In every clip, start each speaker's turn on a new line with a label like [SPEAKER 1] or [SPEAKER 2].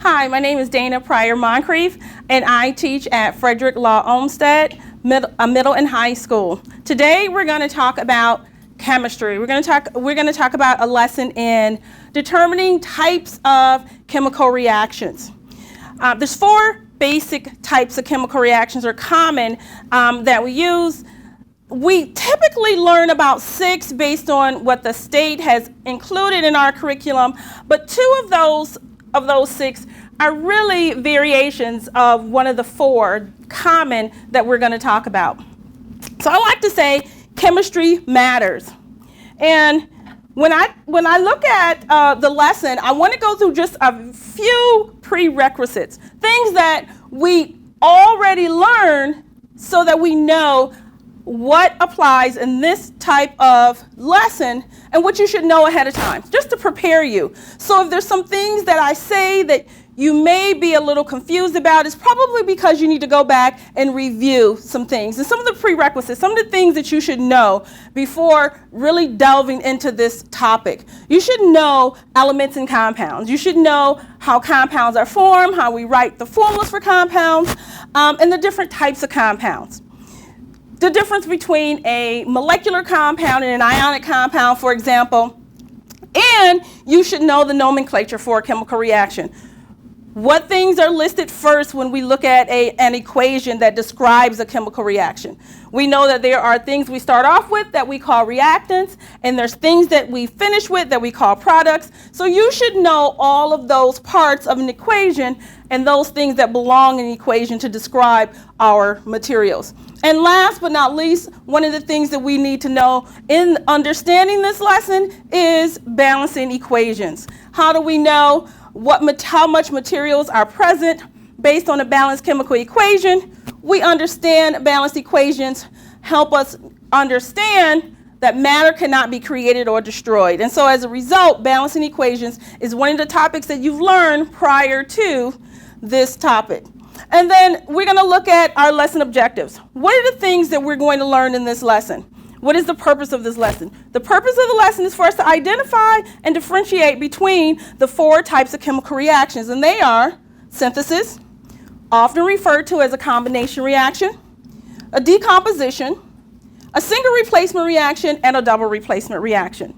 [SPEAKER 1] Hi, my name is Dan Pryor Moncrieffe, and I teach at Frederick Law Olmsted Middle and High School. Today we're going to talk about chemistry. We're going to talk about a lesson in determining types of chemical reactions. There's four basic types of chemical reactions or common that we use. We typically learn about 6 based on what the state has included in our curriculum, but 2 of those 6 are really variations of one of the 4 common that we're going to talk about. So I like to say chemistry matters. And when I look at the lesson, I want to go through just a few prerequisites, things that we already learned so that we know what applies in this type of lesson and what you should know ahead of time, just to prepare you. So if there's some things that I say that you may be a little confused about, it's probably because you need to go back and review some things. And some of the prerequisites, some of the things that you should know before really delving into this topic. You should know elements and compounds. You should know how compounds are formed, how we write the formulas for compounds, and the different types of compounds. The difference between a molecular compound and an ionic compound, for example, and you should know the nomenclature for a chemical reaction. What things are listed first when we look at an equation that describes a chemical reaction? We know that there are things we start off with that we call reactants, and there's things that we finish with that we call products. So you should know all of those parts of an equation and those things that belong in the equation to describe our materials. And last but not least, one of the things that we need to know in understanding this lesson is balancing equations. How do we know how much materials are present based on a balanced chemical equation? We understand balanced equations help us understand that matter cannot be created or destroyed. And so as a result, balancing equations is one of the topics that you've learned prior to this topic. And then we're going to look at our lesson objectives. What are the things that we're going to learn in this lesson? What is the purpose of this lesson? The purpose of the lesson is for us to identify and differentiate between the 4 types of chemical reactions, and they are synthesis, often referred to as a combination reaction, a decomposition, a single replacement reaction, and a double replacement reaction.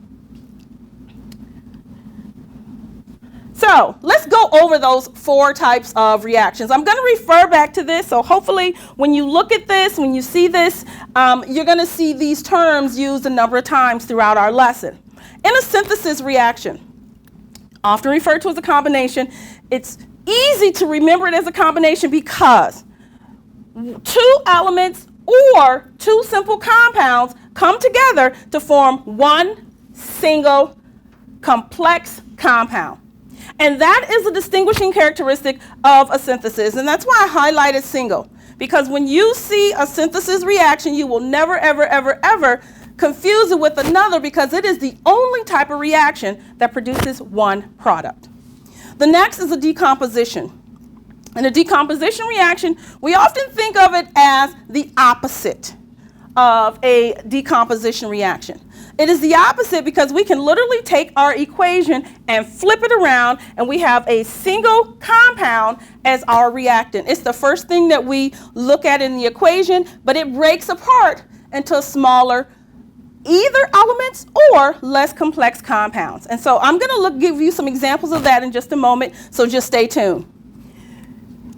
[SPEAKER 1] So let's go over those 4 types of reactions. I'm going to refer back to this, so hopefully when you look at this, when you see this, you're going to see these terms used a number of times throughout our lesson. In a synthesis reaction, often referred to as a combination, it's easy to remember it as a combination because 2 elements or 2 simple compounds come together to form one single complex compound. And that is a distinguishing characteristic of a synthesis. And that's why I highlighted single. Because when you see a synthesis reaction, you will never, ever, ever, ever confuse it with another because it is the only type of reaction that produces one product. The next is a decomposition. In a decomposition reaction, we often think of it as the opposite of a decomposition reaction. It is the opposite because we can literally take our equation and flip it around and we have a single compound as our reactant. It's the first thing that we look at in the equation, but it breaks apart into smaller either elements or less complex compounds. And so I'm going to give you some examples of that in just a moment, so just stay tuned.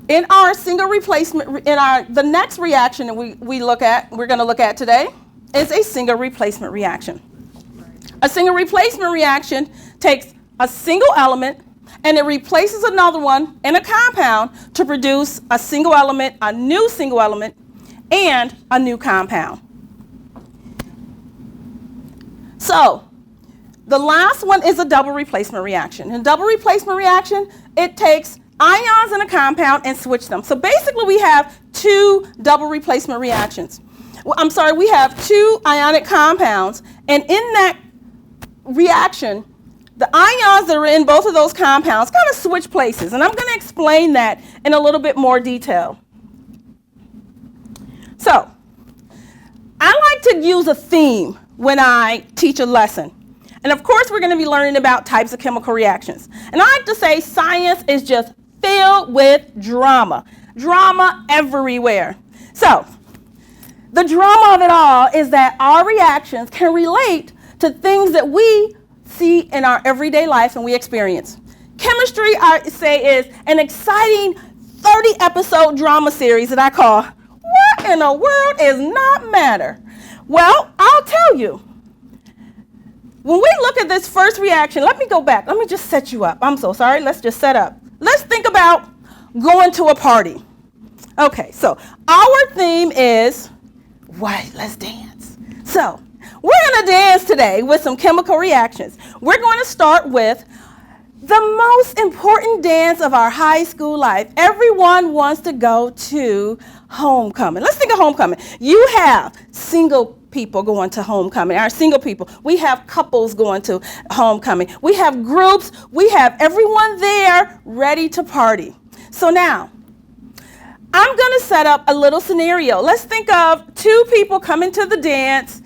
[SPEAKER 1] In our single replacement, the next reaction that we're going to look at today is a single replacement reaction. A single replacement reaction takes a single element and it replaces another one in a compound to produce a single element, a new single element, and a new compound. So the last one is a double replacement reaction. In a double replacement reaction, it takes ions in a compound and switch them. So basically we have 2 double replacement reactions. We have 2 ionic compounds, and in that reaction, the ions that are in both of those compounds kind of switch places, and I'm going to explain that in a little bit more detail. So, I like to use a theme when I teach a lesson. And of course, we're going to be learning about types of chemical reactions. And I like to say science is just filled with drama. Drama everywhere. So, the drama of it all is that our reactions can relate to things that we see in our everyday life and we experience. Chemistry, I say, is an exciting 30-episode drama series that I call What in the World Is Not Matter? Well, I'll tell you. When we look at this first reaction, let me go back. Let me just set you up. I'm so sorry. Let's just set up. Let's think about going to a party. Okay, so our theme is, what? Let's dance. So we're going to dance today with some chemical reactions. We're going to start with the most important dance of our high school life. Everyone wants to go to homecoming. Let's think of homecoming. You have single people going to homecoming, our single people. We have couples going to homecoming. We have groups. We have everyone there ready to party. So now, I'm going to set up a little scenario. Let's think of two people coming to the dance.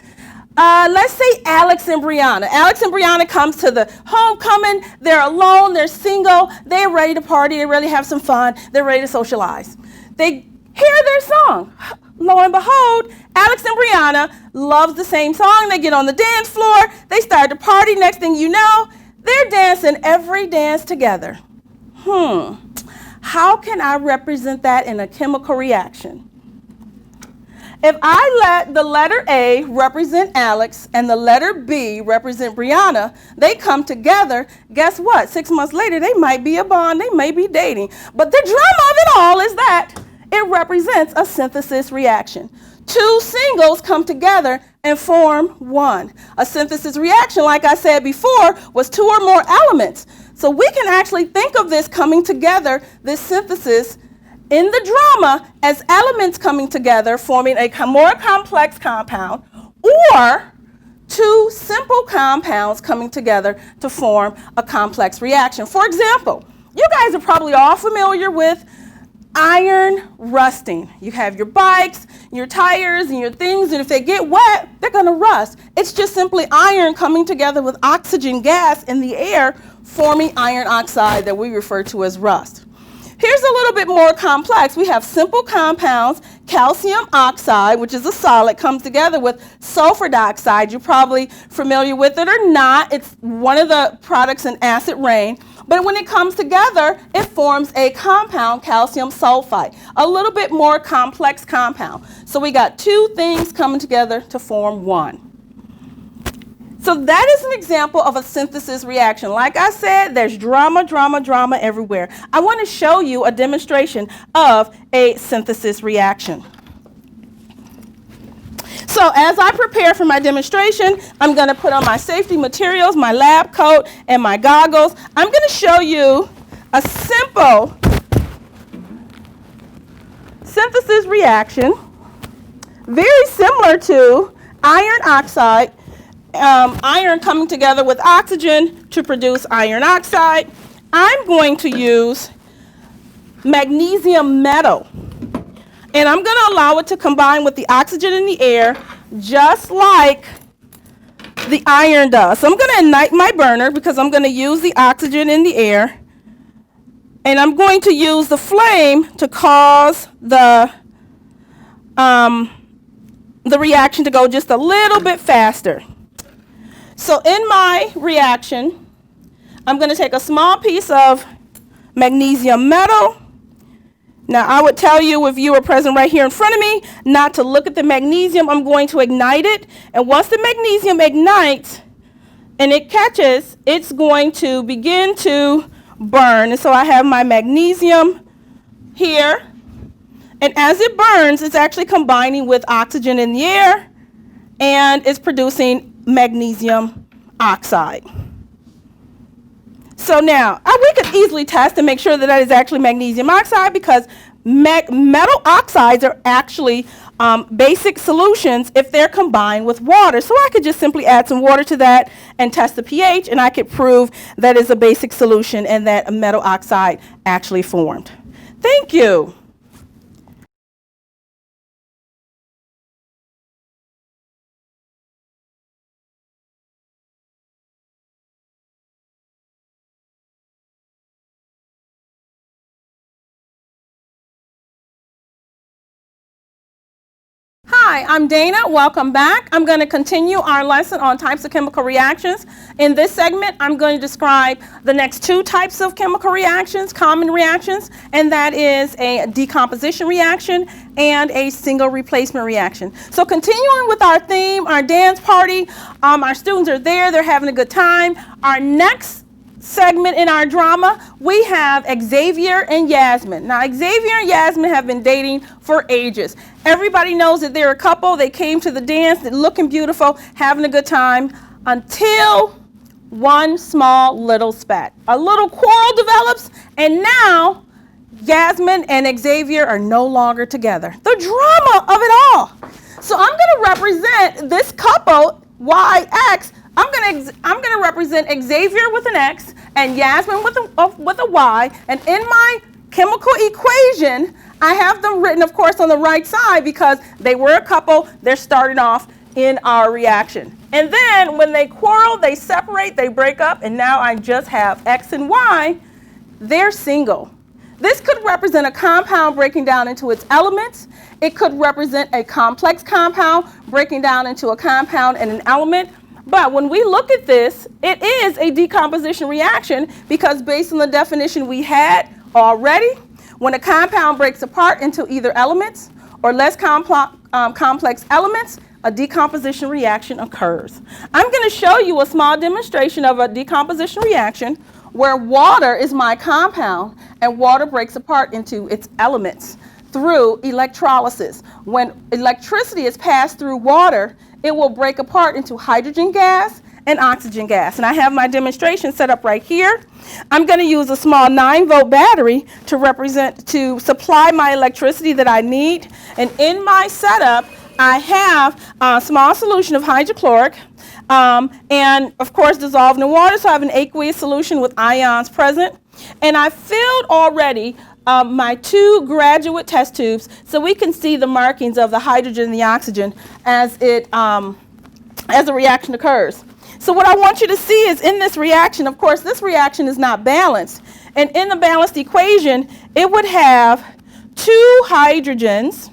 [SPEAKER 1] Let's say Alex and Brianna. Alex and Brianna comes to the homecoming. They're alone. They're single. They're ready to party. They really have some fun. They're ready to socialize. They hear their song. Lo and behold, Alex and Brianna loves the same song. They get on the dance floor. They start to party. Next thing you know, they're dancing every dance together. How can I represent that in a chemical reaction? If I let the letter A represent Alex and the letter B represent Brianna, they come together, guess what? 6 months later, they might be a bond, they may be dating. But the drama of it all is that it represents a synthesis reaction. Two singles come together and form one. A synthesis reaction, like I said before, was two or more elements. So we can actually think of this coming together, this synthesis, in the drama as elements coming together, forming a more complex compound, or two simple compounds coming together to form a complex reaction. For example, you guys are probably all familiar with iron rusting. You have your bikes, your tires, and your things, and if they get wet, they're going to rust. It's just simply iron coming together with oxygen gas in the air, forming iron oxide that we refer to as rust. Here's a little bit more complex. We have simple compounds. Calcium oxide, which is a solid, comes together with sulfur dioxide. You're probably familiar with it or not. It's one of the products in acid rain. But when it comes together, it forms a compound, calcium sulfide, a little bit more complex compound. So we got two things coming together to form one. So that is an example of a synthesis reaction. Like I said, there's drama, drama, drama everywhere. I want to show you a demonstration of a synthesis reaction. So as I prepare for my demonstration, I'm going to put on my safety materials, my lab coat, and my goggles. I'm going to show you a simple synthesis reaction, very similar to iron oxide, iron coming together with oxygen to produce iron oxide. I'm going to use magnesium metal, and I'm going to allow it to combine with the oxygen in the air just like the iron does. So I'm going to ignite my burner because I'm going to use the oxygen in the air, and I'm going to use the flame to cause the reaction to go just a little bit faster. So in my reaction, I'm going to take a small piece of magnesium metal. Now, I would tell you if you were present right here in front of me not to look at the magnesium. I'm going to ignite it. And once the magnesium ignites and it catches, it's going to begin to burn. And so I have my magnesium here. And as it burns, it's actually combining with oxygen in the air, and it's producing magnesium oxide. So now, we could easily test and make sure that that is actually magnesium oxide, because metal oxides are actually basic solutions if they're combined with water. So I could just simply add some water to that and test the pH, and I could prove that is a basic solution and that a metal oxide actually formed. Thank you. Hi, I'm Dana. Welcome back. I'm going to continue our lesson on types of chemical reactions. In this segment, I'm going to describe the next two types of chemical reactions, common reactions, and that is a decomposition reaction and a single replacement reaction. So continuing with our theme, our dance party, our students are there, they're having a good time. Our next segment in our drama, we have Xavier and Yasmin. Now, Xavier and Yasmin have been dating for ages. Everybody knows that they're a couple. They came to the dance, they're looking beautiful, having a good time, until one small little spat. A little quarrel develops, and now Yasmin and Xavier are no longer together. The drama of it all. So I'm going to represent this couple, YX. I'm going to represent Xavier with an X and Yasmin with a Y. And in my chemical equation, I have them written, of course, on the right side because they were a couple. They're starting off in our reaction. And then when they quarrel, they separate, they break up, and now I just have X and Y. They're single. This could represent a compound breaking down into its elements. It could represent a complex compound breaking down into a compound and an element. But when we look at this, it is a decomposition reaction because based on the definition we had already, when a compound breaks apart into either elements or less complex elements, a decomposition reaction occurs. I'm going to show you a small demonstration of a decomposition reaction where water is my compound and water breaks apart into its elements through electrolysis. When electricity is passed through water, it will break apart into hydrogen gas and oxygen gas. And I have my demonstration set up right here. I'm going to use a small 9-volt battery to supply my electricity that I need. And in my setup, I have a small solution of hydrochloric and, of course, dissolved in water. So I have an aqueous solution with ions present. And I filled already my two graduate test tubes so we can see the markings of the hydrogen and the oxygen as the reaction occurs. So what I want you to see is in this reaction, of course, this reaction is not balanced. And in the balanced equation, it would have two hydrogens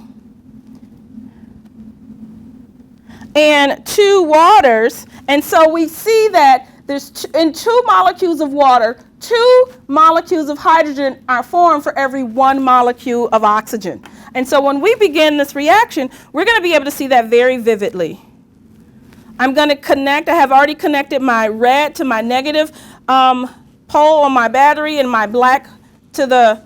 [SPEAKER 1] and two waters. And so we see that there's in 2 molecules of water, 2 molecules of hydrogen are formed for every 1 molecule of oxygen. And so when we begin this reaction, we're going to be able to see that very vividly. I'm going to connect, I have already connected my red to my negative pole on my battery and my black to the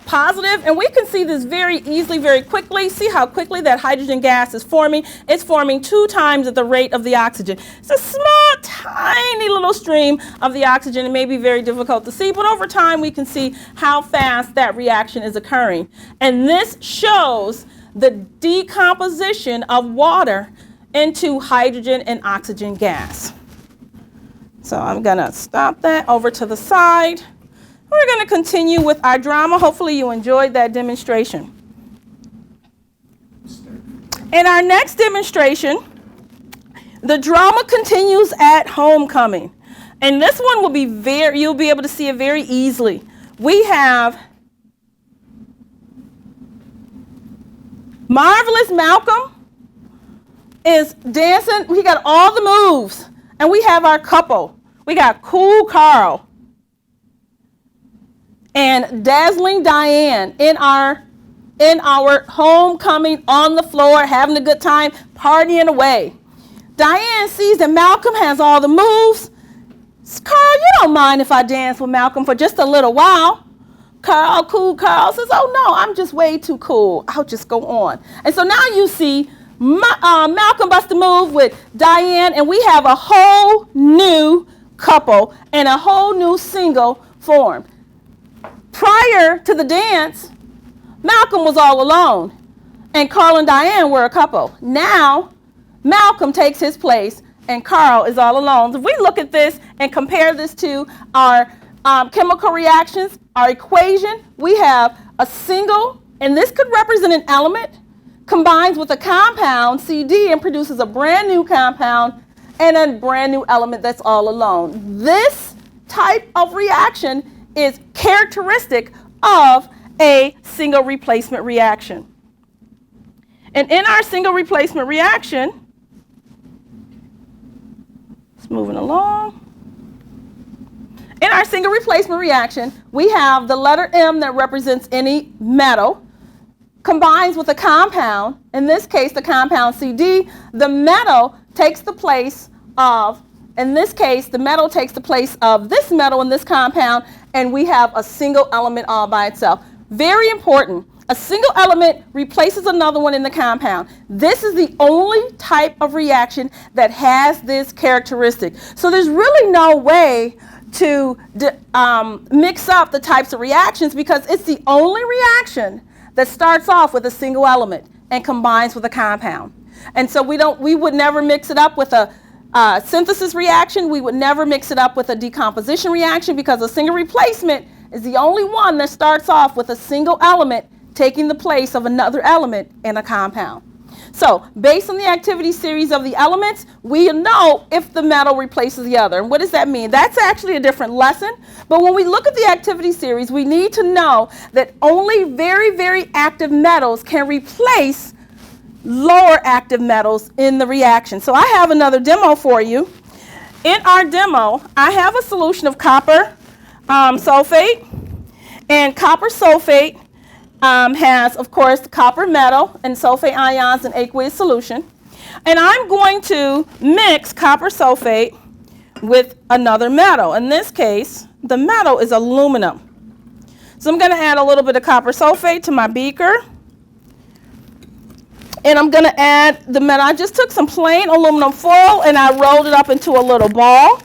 [SPEAKER 1] positive, and we can see this very easily, very quickly. See how quickly that hydrogen gas is forming. It's forming 2 times at the rate of the oxygen. It's a small, tiny little stream of the oxygen. It may be very difficult to see, but over time we can see how fast that reaction is occurring. And this shows the decomposition of water into hydrogen and oxygen gas. So I'm going to stop that over to the side. We're going to continue with our drama. Hopefully you enjoyed that demonstration. In our next demonstration, the drama continues at homecoming. And this one will be you'll be able to see it very easily. We have Marvelous Malcolm is dancing. We got all the moves. And we have our couple. We got Cool Carl and Dazzling Diane in our homecoming on the floor, having a good time, partying away. Diane sees that Malcolm has all the moves. Carl, you don't mind if I dance with Malcolm for just a little while. Cool Carl says, oh no, I'm just way too cool. I'll just go on. And so now you see Malcolm busts a move with Diane, and we have a whole new couple and a whole new single formed. Prior to the dance, Malcolm was all alone, and Carl and Diane were a couple. Now, Malcolm takes his place, and Carl is all alone. So if we look at this and compare this to our chemical reactions, our equation, we have a single, and this could represent an element, combines with a compound, CD, and produces a brand new compound and a brand new element that's all alone. This type of reaction is characteristic of a single replacement reaction. And in our single replacement reaction, it's moving along. In our single replacement reaction, we have the letter M that represents any metal combines with a compound, in this case the compound CD. The metal takes the place of, in this case, the metal takes the place of this metal in this compound, and we have a single element all by itself. Very important. A single element replaces another one in the compound. This is the only type of reaction that has this characteristic. So there's really no way to mix up the types of reactions, because it's the only reaction that starts off with a single element and combines with a compound. And so we would never mix it up with a synthesis reaction. We would never mix it up with a decomposition reaction, because a single replacement is the only one that starts off with a single element taking the place of another element in a compound. So based on the activity series of the elements, we know if the metal replaces the other. And what does that mean? That's actually a different lesson. But when we look at the activity series, we need to know that only very, very active metals can replace lower active metals in the reaction. So I have another demo for you. In our demo, I have a solution of copper sulfate. And copper sulfate has, of course, the copper metal and sulfate ions in aqueous solution. And I'm going to mix copper sulfate with another metal. In this case, the metal is aluminum. So I'm going to add a little bit of copper sulfate to my beaker. And I'm going to add the metal. I just took some plain aluminum foil and I rolled it up into a little ball.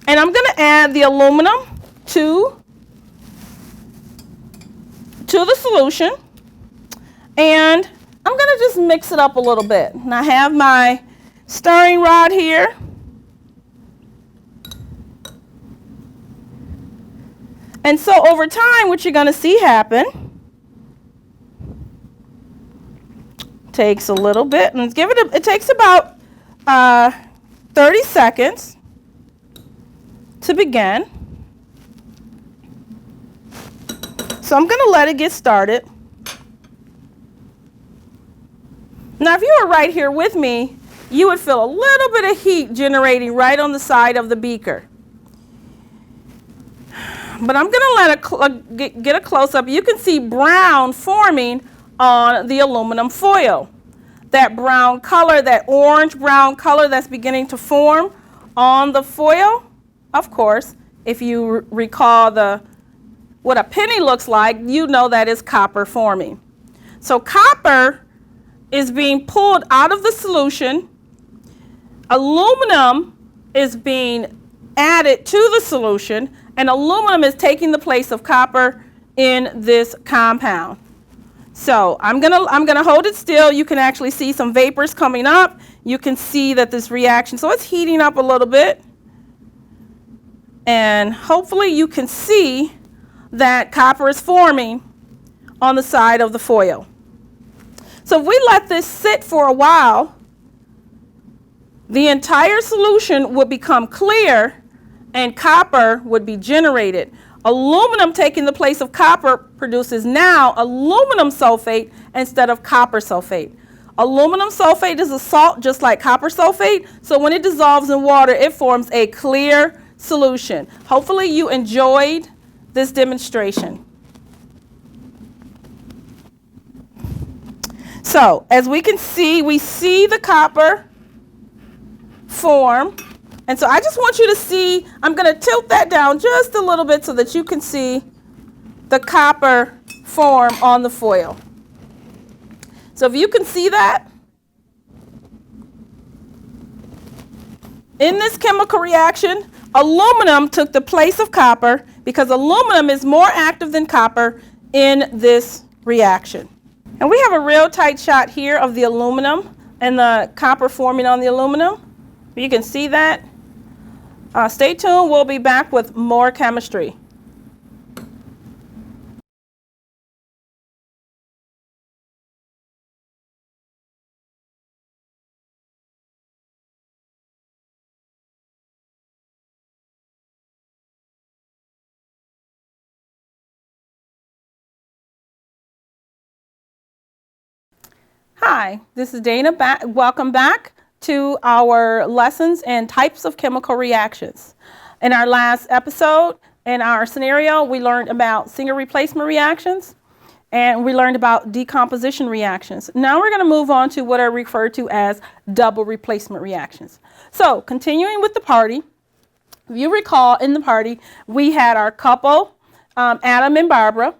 [SPEAKER 1] And I'm going to add the aluminum to the solution, and I'm going to just mix it up a little bit. And I have my stirring rod here. And so over time, what you're going to see happen, takes a little bit, and it takes about 30 seconds to begin. So I'm going to let it get started. Now, if you were right here with me, you would feel a little bit of heat generating right on the side of the beaker. But I'm going to let it get a close-up. You can see brown forming on the aluminum foil. That brown color, that orange-brown color that's beginning to form on the foil, of course, if you recall what a penny looks like, you know that is copper forming. So copper is being pulled out of the solution. Aluminum is being added to the solution, and aluminum is taking the place of copper in this compound. So I'm gonna hold it still. You can actually see some vapors coming up. You can see that this reaction, so it's heating up a little bit. And hopefully you can see that copper is forming on the side of the foil. So if we let this sit for a while, the entire solution would become clear and copper would be generated. Aluminum taking the place of copper produces now aluminum sulfate instead of copper sulfate. Aluminum sulfate is a salt just like copper sulfate, so when it dissolves in water, it forms a clear solution. Hopefully you enjoyed this demonstration. So as we can see, we see the copper form. And so I just want you to see, I'm going to tilt that down just a little bit so that you can see the copper form on the foil. So if you can see that, in this chemical reaction, aluminum took the place of copper because aluminum is more active than copper in this reaction. And we have a real tight shot here of the aluminum and the copper forming on the aluminum. You can see that. Stay tuned. We'll be back with more chemistry. Hi. Hi, this is Dana. Welcome back to our lessons and types of chemical reactions. In our last episode, in our scenario, we learned about single replacement reactions and we learned about decomposition reactions. Now we're going to move on to what are referred to as double replacement reactions. So continuing with the party, if you recall in the party, we had our couple, Adam and Barbara,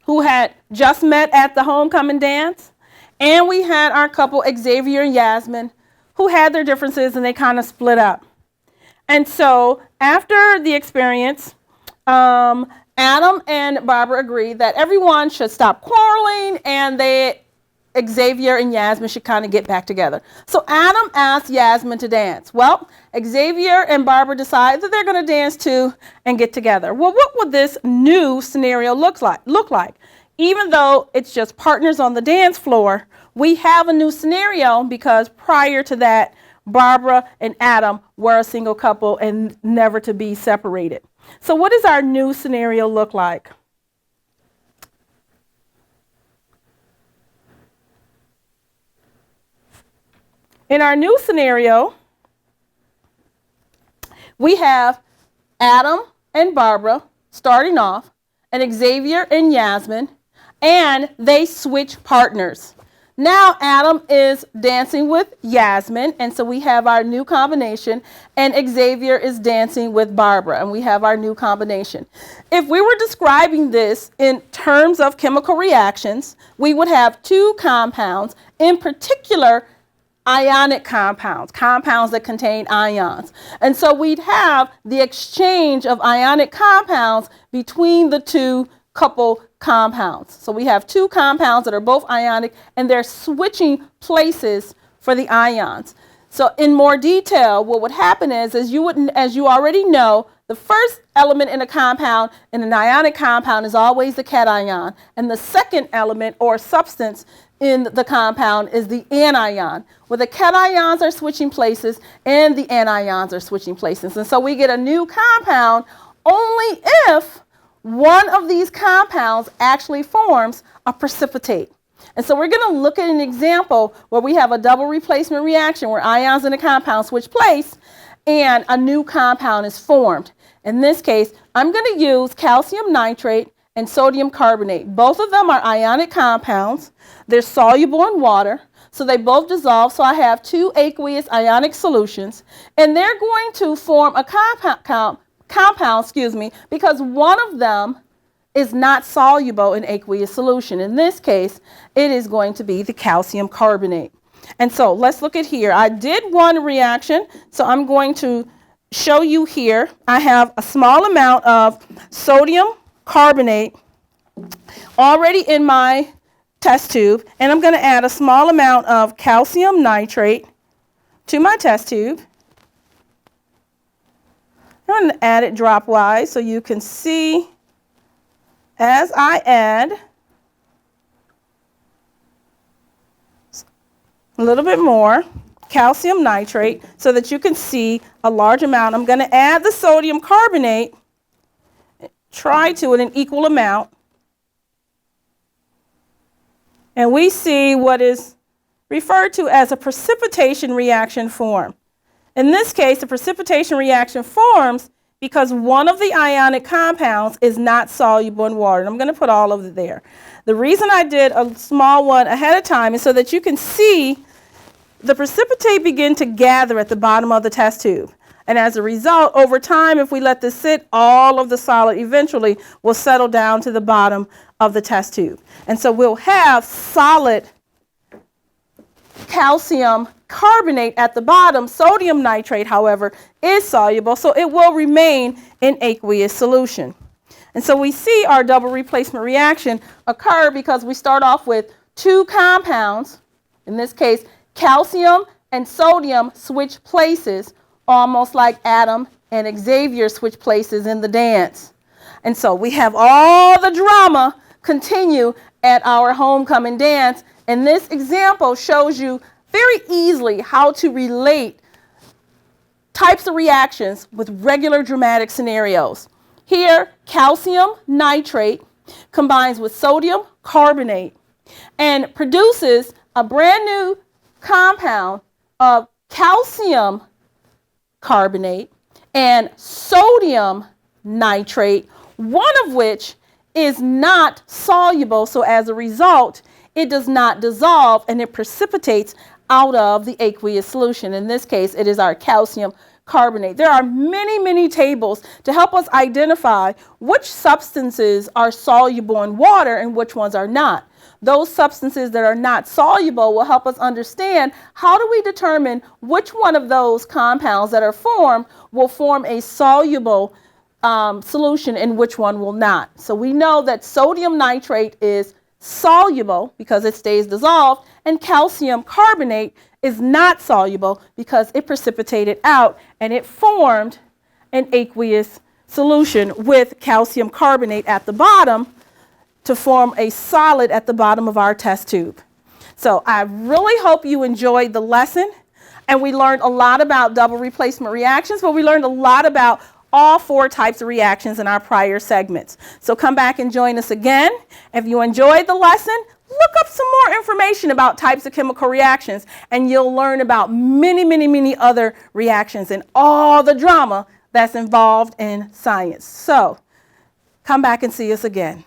[SPEAKER 1] who had just met at the homecoming dance. And we had our couple, Xavier and Yasmin, who had their differences and they kind of split up. And so after the experience, Adam and Barbara agreed that everyone should stop quarreling and Xavier and Yasmin should kind of get back together. So Adam asked Yasmin to dance. Well, Xavier and Barbara decide that they're going to dance too and get together. Well, what would this new scenario look like? Even though it's just partners on the dance floor, we have a new scenario because prior to that, Barbara and Adam were a single couple and never to be separated. So what does our new scenario look like? In our new scenario, we have Adam and Barbara starting off, and Xavier and Yasmin, and they switch partners. Now Adam is dancing with Yasmin, and so we have our new combination, and Xavier is dancing with Barbara, and we have our new combination. If we were describing this in terms of chemical reactions, we would have two compounds, in particular ionic compounds, compounds that contain ions. And so we'd have the exchange of ionic compounds between the two couple compounds. So we have two compounds that are both ionic and they're switching places for the ions. So in more detail, what would happen is, as you already know, the first element in a compound, in an ionic compound, is always the cation, and the second element or substance in the compound is the anion, where the cations are switching places and the anions are switching places. And so we get a new compound only if one of these compounds actually forms a precipitate. And so we're going to look at an example where we have a double replacement reaction where ions in a compound switch place and a new compound is formed. In this case, I'm going to use calcium nitrate and sodium carbonate. Both of them are ionic compounds. They're soluble in water, so they both dissolve. So I have two aqueous ionic solutions, and they're going to form a compound, because one of them is not soluble in aqueous solution. In this case, it is going to be the calcium carbonate. And so let's look at here. I did one reaction, so I'm going to show you here. I have a small amount of sodium carbonate already in my test tube, and I'm going to add a small amount of calcium nitrate to my test tube. I'm going to add it dropwise so you can see as I add a little bit more calcium nitrate so that you can see a large amount. I'm going to add the sodium carbonate, try to in an equal amount, and we see what is referred to as a precipitation reaction form. In this case, the precipitation reaction forms because one of the ionic compounds is not soluble in water. And I'm going to put all of it there. The reason I did a small one ahead of time is so that you can see the precipitate begin to gather at the bottom of the test tube. And as a result, over time, if we let this sit, all of the solid eventually will settle down to the bottom of the test tube. And so we'll have solid calcium carbonate at the bottom. Sodium nitrate, however, is soluble, so it will remain in aqueous solution. And so we see our double replacement reaction occur because we start off with two compounds. In this case, calcium and sodium switch places, almost like Adam and Xavier switch places in the dance. And so we have all the drama continue at our homecoming dance. And this example shows you very easily how to relate types of reactions with regular dramatic scenarios. Here, calcium nitrate combines with sodium carbonate and produces a brand new compound of calcium carbonate and sodium nitrate, one of which is not soluble. So as a result, it does not dissolve and it precipitates out of the aqueous solution. In this case, it is our calcium carbonate. There are many, many tables to help us identify which substances are soluble in water and which ones are not. Those substances that are not soluble will help us understand how do we determine which one of those compounds that are formed will form a soluble solution and which one will not. So we know that sodium nitrate is soluble because it stays dissolved, and calcium carbonate is not soluble because it precipitated out and it formed an aqueous solution with calcium carbonate at the bottom to form a solid at the bottom of our test tube. So I really hope you enjoyed the lesson, and we learned a lot about double replacement reactions, but we learned a lot about all 4 types of reactions in our prior segments. So come back and join us again. If you enjoyed the lesson, look up some more information about types of chemical reactions, and you'll learn about many, many, many other reactions and all the drama that's involved in science. So come back and see us again.